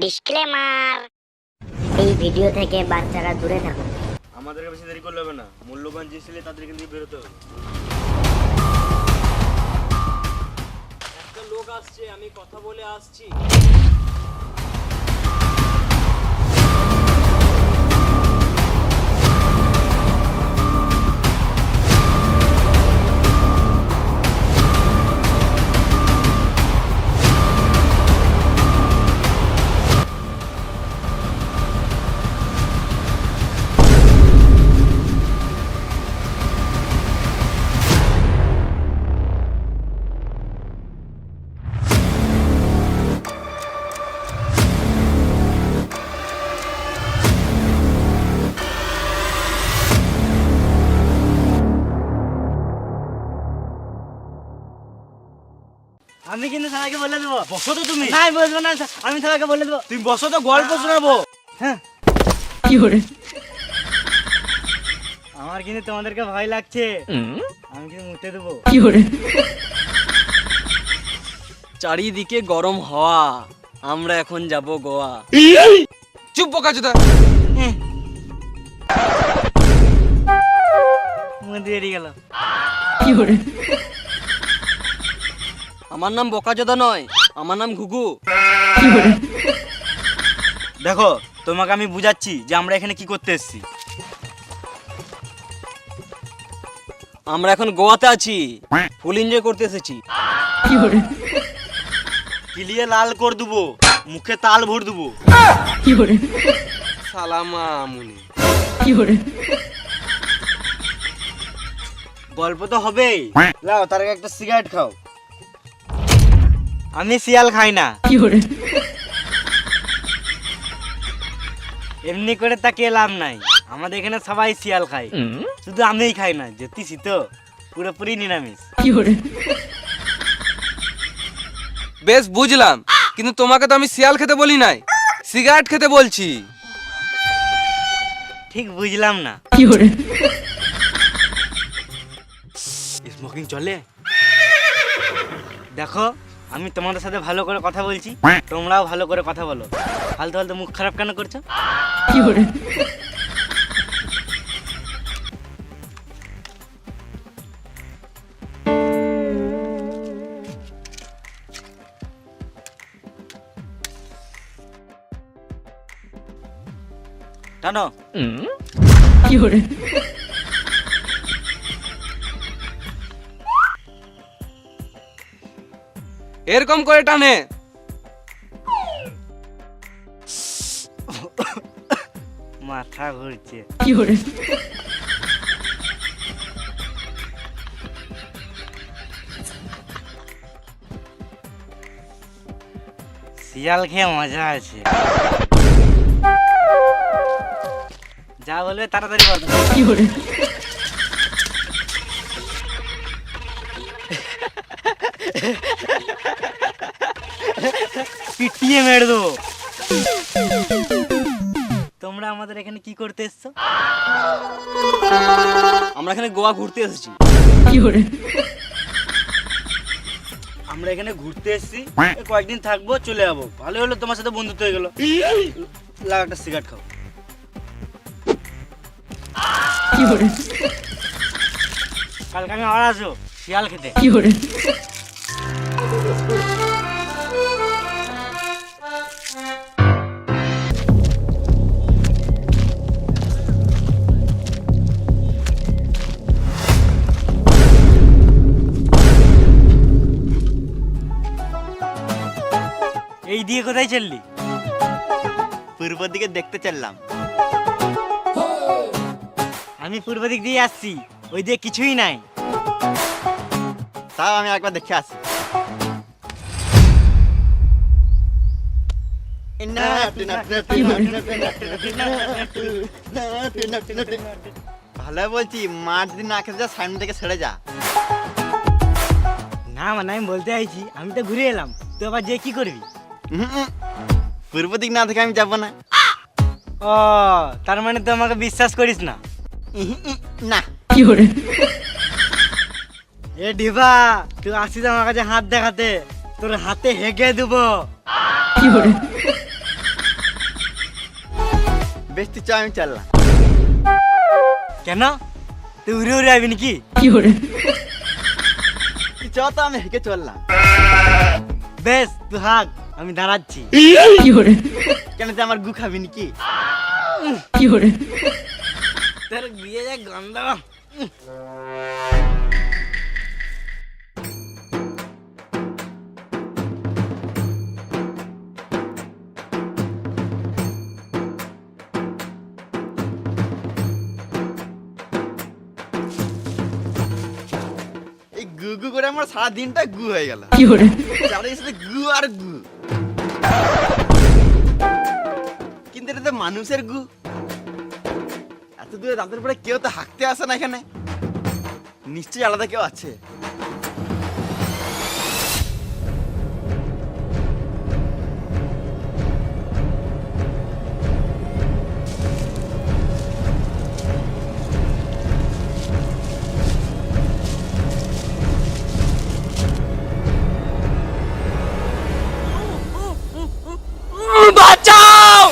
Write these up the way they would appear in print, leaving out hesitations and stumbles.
Disclaimer, এই video থেকে বাচ্চারা দূরে থাকুন। আমাদেরকে বেশি দেরি করলে হবে না, মূল্যবান যে ছেলে তাদেরকে নিয়ে বেরোতে হবে। একটা লোক আসছে, আমি কথা বলে আসছি। আমি কিন্তু সবাইকে বলে দেবো। বসো তো তুমি। না, আমি বলবো না, আমি সবাইকে বলে দেবো। তুমি বসো তো, গল্প শোনাবো। হ্যাঁ, কি করে? আমার কিন্তু তোমাদেরকে ভয় লাগছে, আমি কিন্তু মুতে দেবো। কি করে? চারিদিকে গরম হাওয়া, আমরা এখন যাব গোয়া। চুপ বোকাচোদা। মুতে বেরিয়ে গেল। কি করে? আমার নাম বোকাচোদা নয়, আমার নাম ঘুঘু। কি করে? দেখো, তোমাকে আমি বুঝাচ্ছি যে আমরা এখানে কি করতে এসেছি। আমরা এখন গোয়াতে আছি, ফুল এনজয় করতে এসেছি। কি করে? কিলিয়ে লাল করে দেবো, মুখে তাল ভর দেবো। কি করে? সালামা মুনি। কি করে? গল্প তো হবেই। লাও, তার আগে একটা সিগারেট খাও। আমি শিয়াল খাই না, কি করে? এমনি করে তাকিয়ে লাভ নাই। আমাদের এখানে সবাই শিয়াল খায়, শুধু আমিই খাই না। জ্যোতিষী তো পুরোপুরি নিরামিষ। কি করে? বেশ বুঝলাম, কিন্তু তোমাকে তো আমি শিয়াল খেতে বলি নাই, সিগারেট খেতে বলছি। ঠিক বুঝলাম না। কি করে? স্মোকিং চলে? দেখো, আমি তোমাদের সাথে ভালো করে কথা বলছি, তোমরাও ভালো করে কথা বলো। ফালতু ফালতু মুখ খারাপ কেন করছো? কি করে? টানো। কি করে? এরকম করে টানে। মাথা ঘুরছে। কি করে? শিয়াল খেয়ে মজা আছে। যা বলবে তাড়াতাড়ি বলো। কি করে? পিটিয়ে মেরে দেবো। তোমরা আমাদের এখানে কি করতে এসছো? আমরা এখানে গোয়া ঘুরতে এসেছি। কি করে? আমরা এখানে ঘুরতে এসেছি, কয়েকদিন থাকবো, চলে যাবো। ভালো হলো, তোমার সাথে বন্ধুত্ব হয়ে গেল। লাও, একটা সিগারেট খাও। কি করে? কালকে আমি আবার আসবো শিয়াল খেতে। কি করে? এই দিয়ে কোথায় চললি? পূর্ব দিকে দেখতে চললাম। আমি পূর্ব দিক দিয়ে আসছি, ওই দিয়ে কিছুই নাই। তাও আমি একবার দেখে আসি। ভালো বলছি, মাঠ দিন না খেতে যা, সামনে থেকে ছেড়ে যা। না মানে আমি বলতে চাইছি, আমি তো ঘুরে এলাম, তো আবার যে কি করবি? পূর্ব দিক না থেকে আমি যাবো না। ও, তার মানে তুই আমাকে বিশ্বাস করিস না? না। কি করে? এ ডিভা, তুই আসিস আমার কাছে হাত দেখাতে, তোর হাতে হেগে দেবো। কি করে? বেশ তুই চ, আমি চললাম। কেন তুই উড়ে উড়ে আবি নাকি? তুই চ তো, আমি হেঁকে চললাম। বেশ তুই হাঁক, আমি দাঁড়াচ্ছি। কেন তুই আমার গু খাবি নাকি? তোর বিয়ে যা গন্ধ। এই গু গু করে আমার সারা দিনটা গু হয়ে গেল। চারিদিকে শুধু গু আর গু। কিন্তু এটা তো মানুষের গু। এত দূরে দাঁতের পরে কেউ তো হাঁকতে আসে না এখানে। নিশ্চয়ই আলাদা কেউ আছে। বাঁচাও!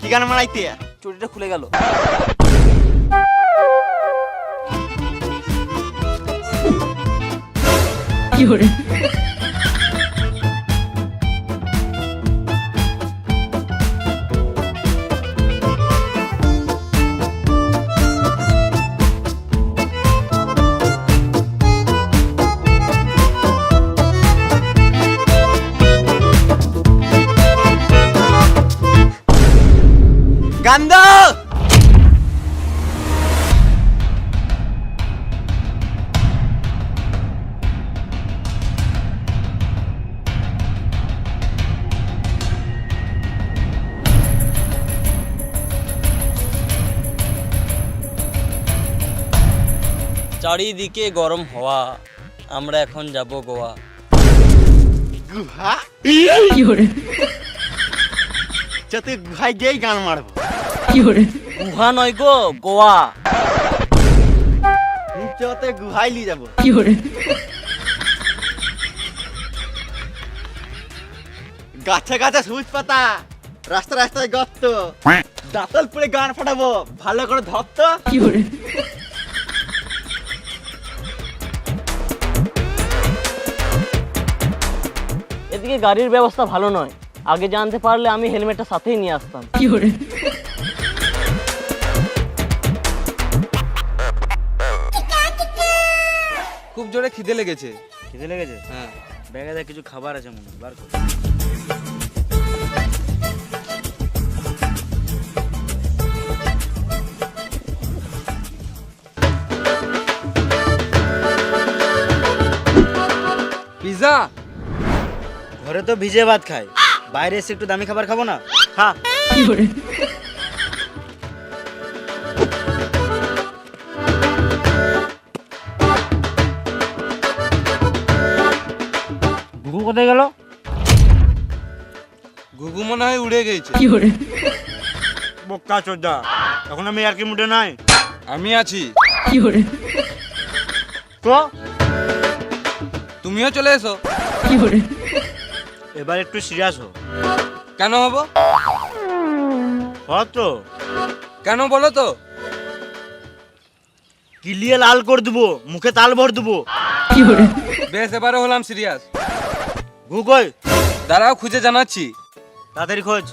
কি গান মারাইতে? চুরিটা খুলে গেল। গান্ধ! চারিদিকে গরম হাওয়া, আমরা এখন যাব গোয়া। গুহা? চ তুই গুহায় গিয়েই গান মারবো। গুহা নয় গো, গোয়া। চ তুই গুহায় নিয়ে যাবো। গাছে গাছে সবুজ পাতা, রাস্তা রাস্তায় গর্ত, দাঁতল পুড়ে গান ফাটাবো, ভালো করে ধরত। এদিকে গাড়ির ব্যবস্থা ভালো নয়, আগে জানতে পারলে আমি হেলমেটটা সাথেই নিয়ে আসতাম। খুব জোরে খিদে লেগেছে। খিদে লেগেছে? হ্যাঁ। ব্যাগে দেখ কিছু খাবার আছে মনে হয়, বার কর। পিৎজা? ঘরে তো ভিজে ভাত খাই, বাইরে এসে একটু দামি খাবার খাবো না? খা। ঘুঘু কোথায় গেল? ঘুঘু মনে হয় উড়ে গেছে। বোকা চোদা, এখন আমি আর কি মুডে নাই। আমি আছি। তো তুমিও চলে এসো। এবার একটু সিরিয়াস হো। কেন হবো? তো কেন বলো তো? কিলিয়ে লাল করে দেবো, মুখে তাল ভর দেবো। বেশ, এবারে হলাম সিরিয়াস। ঘু কই? দাঁড়াও, খুঁজে জানাচ্ছি। তাড়াতাড়ি খোঁজ।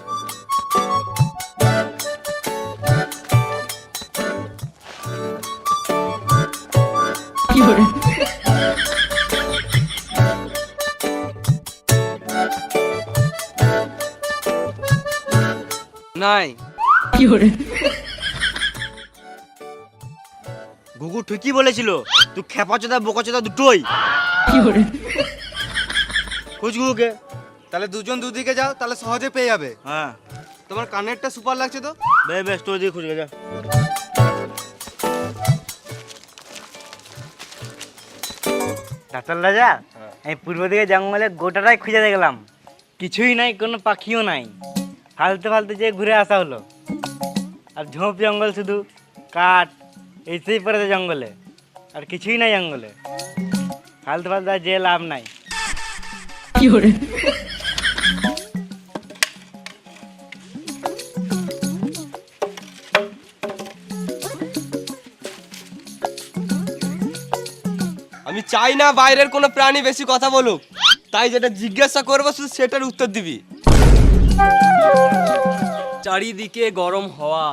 নাই। ঘুঘু ঠিকই বলেছিল, তুই খেপাচোদা বোকাচোদা দুটোই। খোঁজ ঘুঘুকে। তাহলে দুজন দুদিকে যাও, তাহলে সহজে পেয়ে যাবে। হ্যাঁ তোমার কানেরটা সুপার লাগছে তো। বেশ বেশ, তোর দিয়ে খুঁজে যা। ডাক্তার রাজা, আমি পূর্ব দিকে জঙ্গলে গোটাটাই খুঁজে দেখলাম, কিছুই নাই, কোনো পাখিও নাই। ফালতু ফালতু যে ঘুরে আসা হলো। আর ঝোপ জঙ্গল শুধু, কাঠ এইসেই পড়েছে জঙ্গলে, আর কিছুই নাই জঙ্গলে। ফালতু ফালতু যে লাভ নাই। আমি চাই না বাইরের কোনো প্রাণী বেশি কথা বলুক, তাই যেটা জিজ্ঞাসা করবো শুধু সেটার উত্তর দিবি। চারিদিকে গরম হাওয়া,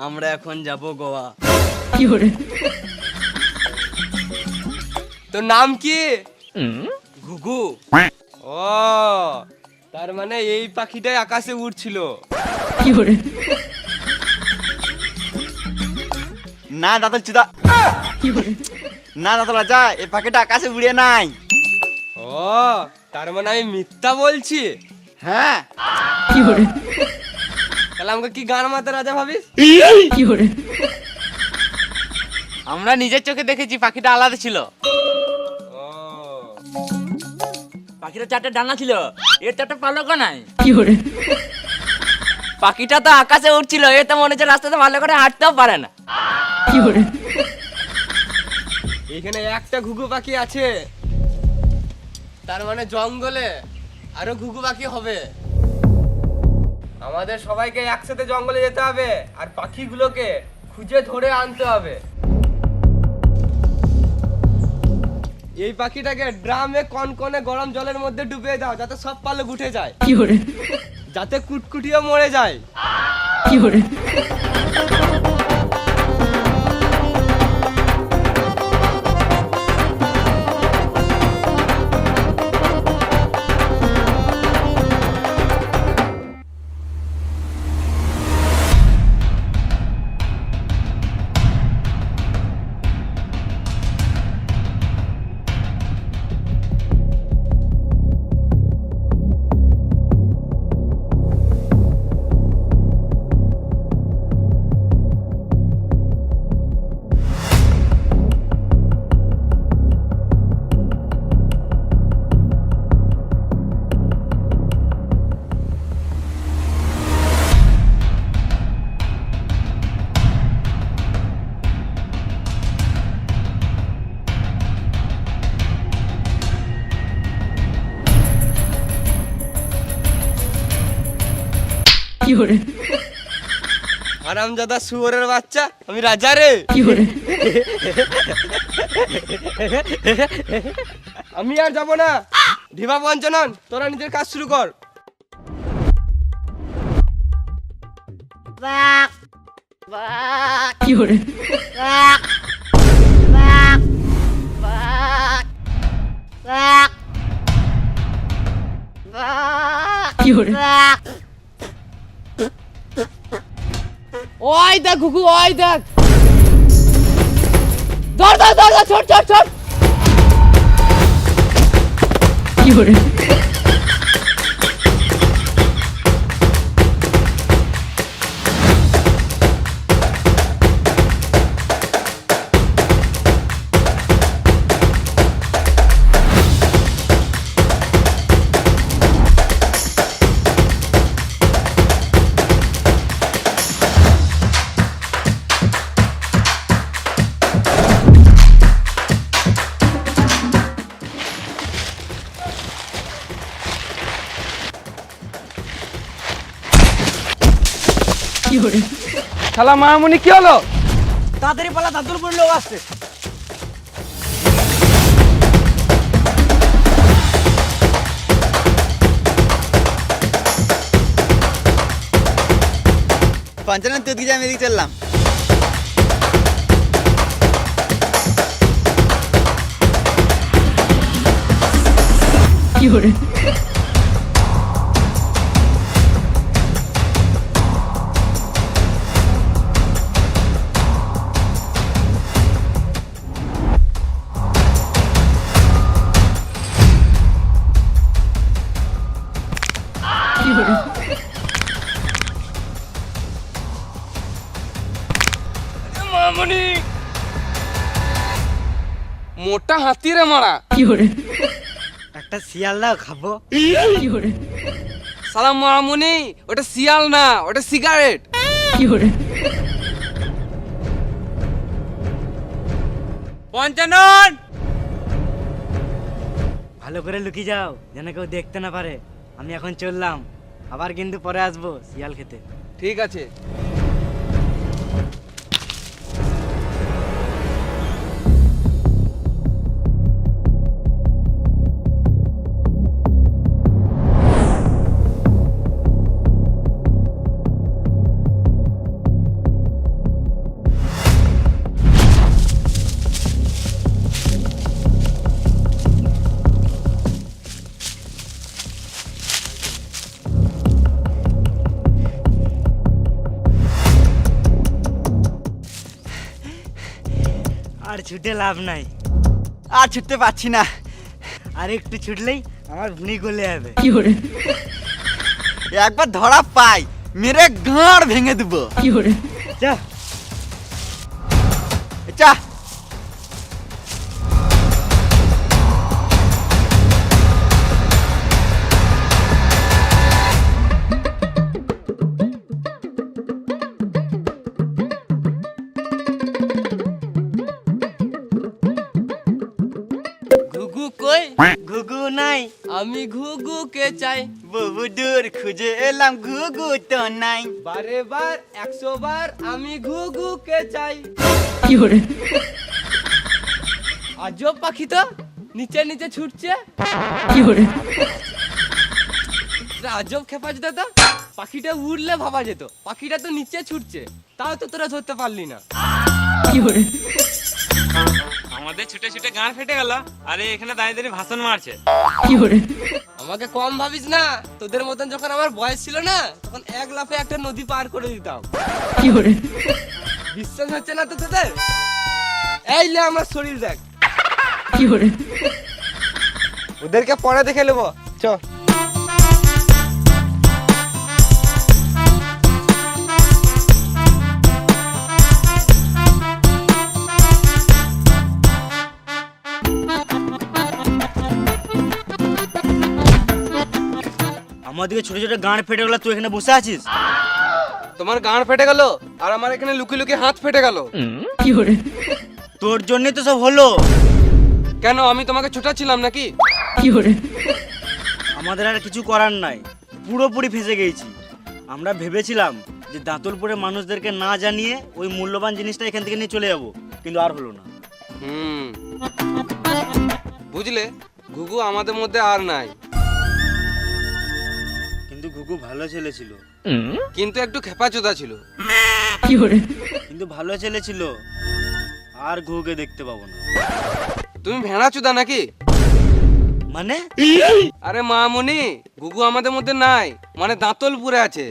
আমরা এখন যাব গোয়া। তোর নাম কি? ঘুঘু। ও, তার মানে এই পাখিটাই আকাশে উড়ছিল। না দাদা চুদা, না দাদা রাজা, এই পাখিটা আকাশে উড়ে নাই। ও, তার মানে আমি মিথ্যা বলছি? হ্যাঁ, তাহলে আমাকে কি গান মাতে রাজা ভাবিস? আমরা নিজের চোখে দেখেছি পাখিটা আলাদা ছিল। ও, পাখিটা 4টে ডানা ছিল, এর 4টে পালকও নাই। পাখিটা তো আকাশে উড়ছিল, এ তো মনে হচ্ছে রাস্তাতে ভালো করে হাঁটতেও পারে না। এখানে একটা ঘুঘু পাখি আছে, তার মানে জঙ্গলে আরো ঘুঘু পাখি হবে। আমাদের সবাইকে একসাথে জঙ্গলে যেতে হবে আর পাখিগুলোকে খুঁজে ধরে আনতে হবে। এই পাখিটাকে ড্রামে কনকনে গরম জলের মধ্যে ডুবিয়ে দাও, যাতে সব পালক উঠে যায়, যাতে কুটকুটিও মরে যায়। হারামজাদা শুয়োরের বাচ্চা, আমি রাজা রে। আমি আর যাব না। ঢিবা পঞ্চানন, তোরা নিজের কাজ শুরু কর। বাক বাক বাক বাক বাক বাক বাক। ওই দেখ ঘুঘু, ওই দেখ। ধর ধর ধর, ছোট ছোট ছোট। শালা মামুনি কি হলো? তাড়াতাড়ি পালা, দাদুরপুর লোক আসছে। পঞ্চানন তুই এদিকে যা, আমি এদিকে চললাম। মামুনি মোটা হাতি রে মারা। একটা শিয়াল দাও, খাবো। সালাম মামুনি, ওটা শিয়াল না, ওটা সিগারেট। পঞ্চানন। ভালো করে লুকিয়ে যাও যেন কেউ দেখতে না পারে। আমি এখন চললাম, আবার কিন্তু পরে আসবো শিয়াল খেতে। ঠিক আছে। আর ছুটে লাভ নাই, আর ছুটতে পারছি না। আর একটু ছুটলেই আমার ভুঁড়ি গলে যাবে। একবার ধরা পাই, মেরে গাঁড় ভেঙে দেবো। যা। চা। ঘুঘু কই? ঘুঘু নাই। আমি ঘুঘু কে চাই। বহু দূর খুঁজে এলাম, ঘুঘু তো নাই। বারে বার 100 বার আমি ঘুঘু কে চাই। আজব পাখি তো, নিচে নিচে ছুটছে। এটা আজব খেপা যেত তো, পাখিটা উড়লে ভাবা যেত। পাখিটা তো নিচে ছুটছে, তাও তো তোরা ধরতে পারলি না। আমাদের ছুটে ছুটে গান ফেটে গেল, আরে এখানে দাঁড়িয়ে দাঁড়িয়ে ভাষণ মারছে। আমাকে কম ভাবিস না, তোদের মতন যখন আমার বয়স ছিল না, তখন এক লাফে একটা নদী পার করে দিতাম। বিশ্বাস হচ্ছে না তো তোদের? এই লে আমার শরীর দেখ। ওদেরকে পরে দেখে নেবো, চ। আমাদেরকে ছোট ছোট গাঁড় ফেটে গেল, তুই এখানে বসে আছিস? তোমার গান ফেটে গেল, আর আমার এখানে লুকিয়ে লুকিয়ে হাত ফেটে গেল। তোর জন্যই তো সব হলো। কেন, আমি তোমাকে ছোটাচ্ছিলাম নাকি? আমাদের আর কিছু করার নাই, পুরোপুরি ফেঁসে গেছি। আমরা ভেবেছিলাম যে দাঁতলপুরের মানুষদেরকে না জানিয়ে ওই মূল্যবান জিনিসটা এখান থেকে নিয়ে চলে যাব, কিন্তু আর হলো না। বুঝলে, ঘুঘু আমাদের মধ্যে আর নাই। কিন্তু ঘুঘু ভালো ছেলে ছিল। কিন্তু একটু খেপাচোদা ছিল। কিন্তু ভালো ছেলে ছিল। আর ঘুঘুকে দেখতে পাবো না। তুমি ভেড়াচোদা নাকি? মানে? আরে মামুনি, ঘুঘু আমাদের মধ্যে নাই, মানে দাঁতলপুরে আছে।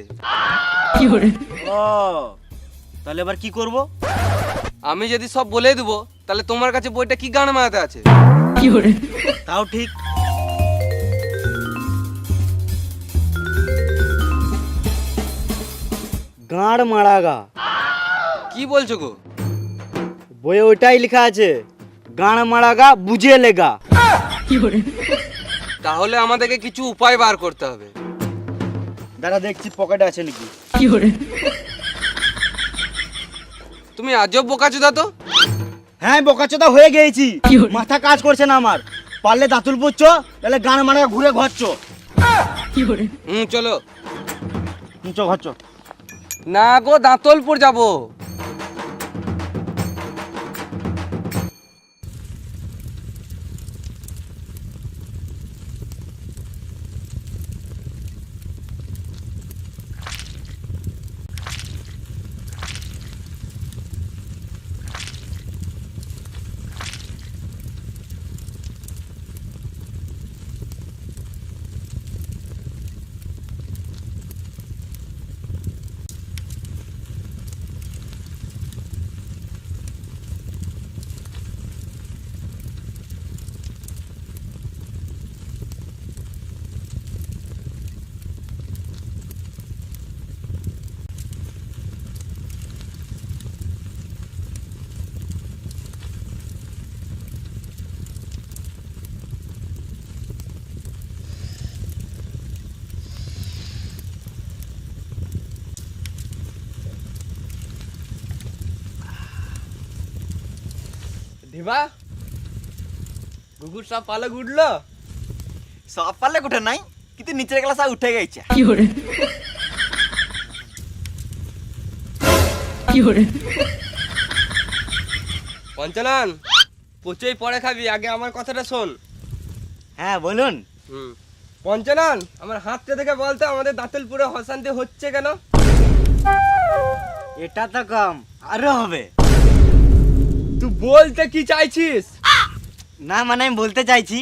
ও, তাহলে এবার কি করব? আমি যদি সব বলে দেবো, তাহলে তোমার কাছে বইটা কি গান মারাতে আছে? তাও ঠিক। গাঁড় মারা গা। কি বলছো গো? বইয়ে ওইটাই লেখা আছে, গাঁড় মারা গা বুঝিয়ে লেগা। তাহলে আমাদেরকে কিছু উপায় বার করতে হবে। দাঁড়া দেখছি পকেটে আছে নাকি। তুমি আজব বোকাচোদা তো। হ্যাঁ, বোকাচোদা হয়ে গেছি, মাথা কাজ করছে না আমার। পারলে দাঁতুল পুচ্ছ, তাহলে গান মারা ঘুরে ঘরছ। চলো। চ ঘরছ। না গো, দাঁতলপুর যাবো। দিবা ঘুঘুর সব পালক উঠলো? সব পারলে উঠে নাই, কিন্তু নিচের গ্লাস উঠে গেছে। পঞ্চানন, পচেই পরে খাবি, আগে আমার কথাটা শোন। হ্যাঁ বলুন। পঞ্চানন, আমার হাতটা দেখে বলতো আমাদের দাঁতলপুরে অশান্তি হচ্ছে কেন? এটা তো কম, আরো হবে। তুই বলতে কি চাইছিস? না মানে আমি বলতে চাইছি,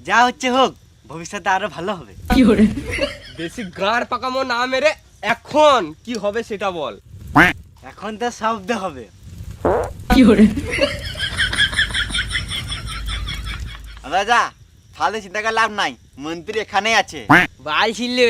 যা হচ্ছে হোক, ভবিষ্যতে আরো ভালো হবে। বেশি গাঁড় পাকামো না মেরে এখন কি হবে সেটা বল। এখন তো শব্দ হবে। রাজা, তাহলে চিন্তা করে লাভ নাই, মন্ত্রী এখানেই আছে। বাল ছিললে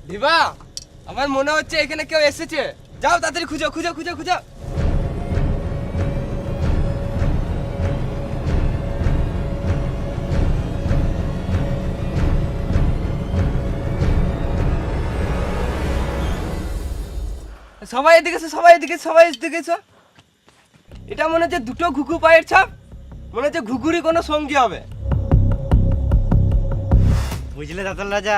দিবা, আমার মনে হচ্ছে এখানে কেউ এসেছে। যাও তাড়াতাড়ি খুঁজো খুঁজো খুঁজো খুঁজো। সবাই এদিকে এসো, সবাই এদিকে, সবাই এদিকে এসো। এটা মনে হচ্ছে দুটো ঘুঘু পায়ের ছাপ, মনে হচ্ছে ঘুঘুরই কোনো সঙ্গী হবে। বুঝলে দাতল রাজা,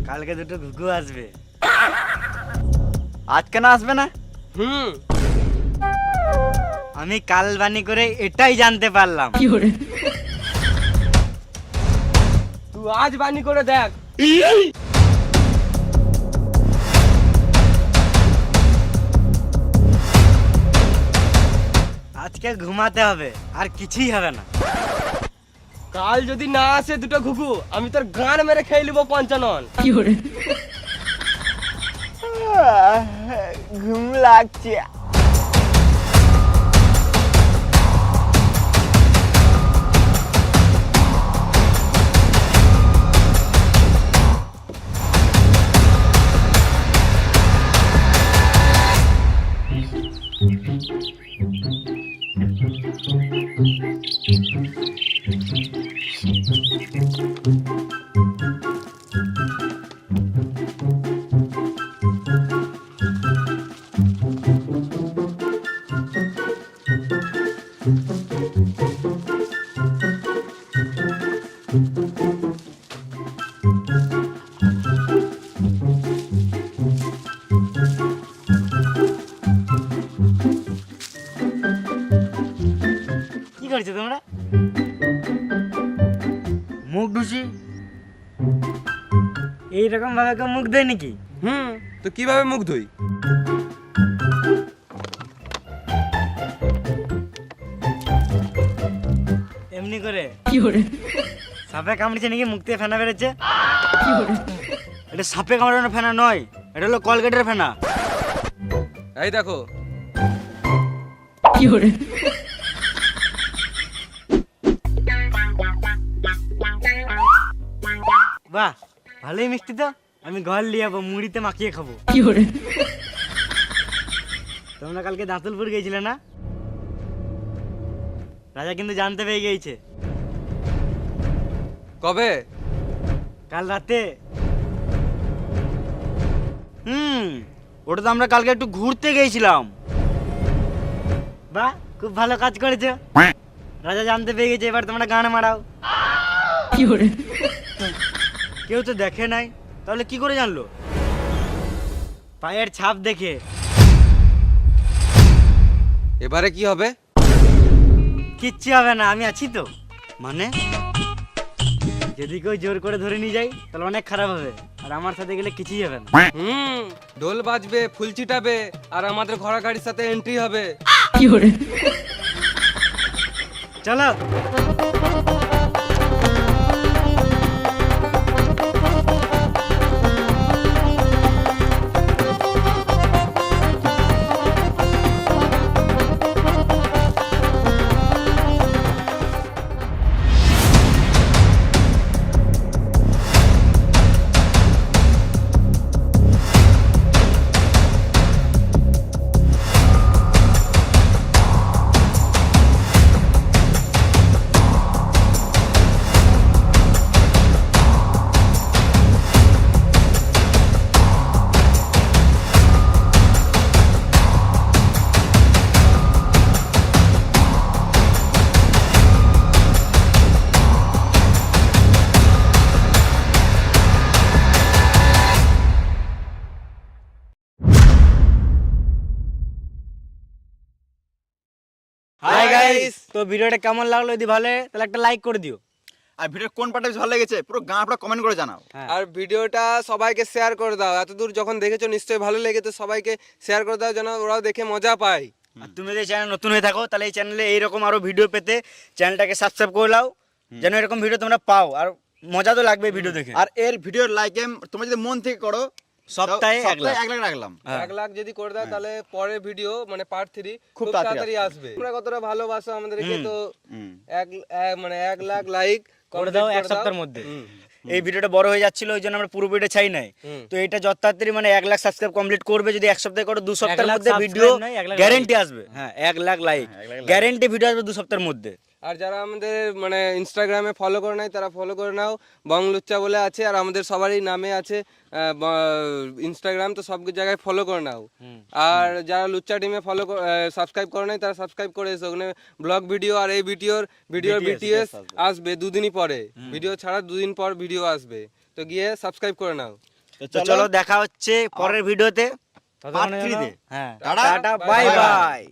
কালকে দুটো ঘুঘু আসবে। আজ কেন আসবে না? আমি কাল বানি করে এটাই জানতে পারলাম। তুই আজ বানি করে দেখ। আজকে ঘুমাতে হবে, আর কিছুই হবে না। কাল যদি না আসে দুটো ঘুঘু, আমি তোর গান মেরে খেয়ে নিবো পঞ্চানন। ঘুম লাগছে। কি করছো তোমরা? মুখ ঢুসি এইরকম ভাবে কেউ মুখ দেয় নাকি? তো কিভাবে মুখ ধুই? এমনি করে। সাপে কামড়েছে নাকি মুখ থেকে ফেনা বেরোচ্ছে? এটা সাপে কামড়ানো ফেনা নয়, এটা হলো কলগেটের ফেনা। এই দেখো। বাহ, ভালোই মিষ্টি তো। আমি ঘর নিয়ে যাবো, মুড়িতে মাখিয়ে খাবো। তোমরা কালকে দাঁতুলপুর গিয়েছিলে না? রাজা কিন্তু জানতে পেরে গিয়েছে। কবে? কাল রাতে। ওটা তো আমরা কালকে একটু ঘুরতে গিয়েছিলাম। বাহ, খুব ভালো কাজ করেছো। রাজা জানতে পেরে গেছে, এবার তোমরা গান মারাও। কেউ তো দেখে নাই, তাহলে কি করে জানলো? পায়ের ছাপ দেখে। এবারে কি হবে? কিচ্ছু হবে না, আমি আছি তো। মানে যদি কেউ জোর করে ধরে নিয়ে যাই তাহলে অনেক খারাপ হবে, আর আমার সাথে গেলে কিছুই হবে না। ঢোল বাজবে, ফুল ছিটাবে, আর আমাদের ঘোড়া গাড়ির সাথে এন্ট্রি হবে। চলো। হাই গাইস, তো ভিডিওটা কেমন লাগলো? যদি ভালো লাগে তাহলে একটা লাইক করে দিও। আর ভিডিওর কোন পার্টটা বেশি ভালো লেগেছে পুরো গান আপনারা কমেন্ট করে জানাও। আর ভিডিওটা সবাইকে শেয়ার করে দাও। এতদূর যখন দেখেছো নিশ্চয়ই ভালো লেগেছে, সবাইকে শেয়ার করে দাও যেন ওরাও দেখে মজা পায়। আর তুমি যদি চ্যানেল নতুন হয়ে থাকো তাহলে এই চ্যানেলে এইরকম আরো ভিডিও পেতে চ্যানেলটাকে সাবস্ক্রাইব করে নাও, যেন এরকম ভিডিও তোমরা পাও। আর মজা তো লাগবে ভিডিও দেখে। আর এর ভিডিওর লাইক তোমরা যদি মন থেকে করো সপ্তাহে 1 লাখ। 1 লাখ রাখলাম। 1 লাখ যদি করে দাও তাহলে পরের ভিডিও মানে পার্ট 3 খুব তাড়াতাড়ি তাড়াতাড়ি আসবে। তোমরা কতটা ভালোবাসো আমাদেরকে, তো হুম। 1 লাখ লাইক করে দাও এক সপ্তাহের মধ্যে। এই ভিডিওটা বড় হয়ে যাচ্ছিল, ওই জন্য আমরা পুরো ভিডিও চাই নাই। তো এটা যত তাড়াতাড়ি মানে 1 লাখ সাবস্ক্রাইব কমপ্লিট করবে, যদি 1 সপ্তাহে করো 2 সপ্তাহের 1 লাখ মধ্যে ভিডিও subscribe নয়, 1 লাখ গ্যারেন্টি আসবে। হ্যাঁ, 1 লাখ লাইক গ্যারেন্টি ভিডিও আসবে 2 সপ্তাহের মধ্যে। আর যারা আমাদের মানে ইনস্টাগ্রামে ফলো করে নাই তারা ফলো করে নাও, বং লুচ্চা বলে আছে। আর আমাদের সবারই নামে আছে ইনস্টাগ্রাম, তো সব জায়গায় ফলো করে নাও। আর যারা লুচ্চা টিমে সাবস্ক্রাইব করে নাই তারা সাবস্ক্রাইব করে এসো। ওখানে ব্লগ ভিডিও আর এই ভিডিওর বিটিএস আসবে 2 দিনই পরে, ভিডিও ছাড়া 2 দিন পর ভিডিও আসবে, তো গিয়ে সাবস্ক্রাইব করে নাও। তো চলো দেখা হচ্ছে পরের ভিডিওতে, পার্ট 3 তে। হ্যাঁ, টাটা বাই বাই।